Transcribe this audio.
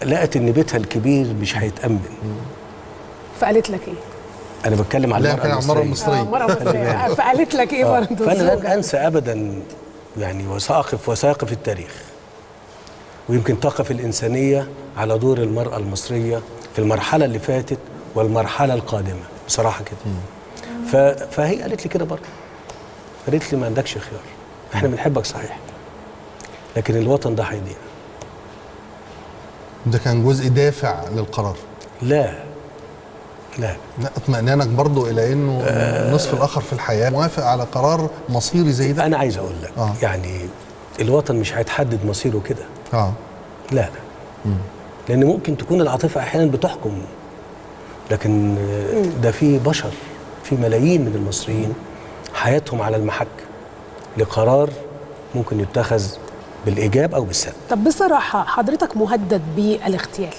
لقت ان بيتها الكبير مش هيتامن. فقالت لك ايه؟ انا بتكلم على المرأة المصرية. المرأة المصرية. فقالت لك ايه برضه؟ فانا لن انسى ابدا يعني وساقف وثائق التاريخ، ويمكن تقف الانسانيه على دور المراه المصريه في المرحله اللي فاتت والمرحله القادمه بصراحه كده. فهي قالت لي كده برضه، قالت لي ما عندكش خيار، احنا بنحبك صحيح لكن الوطن ده هيضيع. ده كان جزء دافع للقرار؟ لا اطمئنانك برضو الى انه النصف الاخر في الحياه موافق على قرار مصيري زي ده؟ انا عايز اقول لك يعني الوطن مش هيتحدد مصيره كده. لا لان ممكن تكون العاطفه احيانا بتحكم، لكن ده في بشر، في ملايين من المصريين حياتهم على المحك لقرار ممكن يتخذ بالايجاب او بالسلب. طب بصراحه حضرتك مهدد بالاغتيال،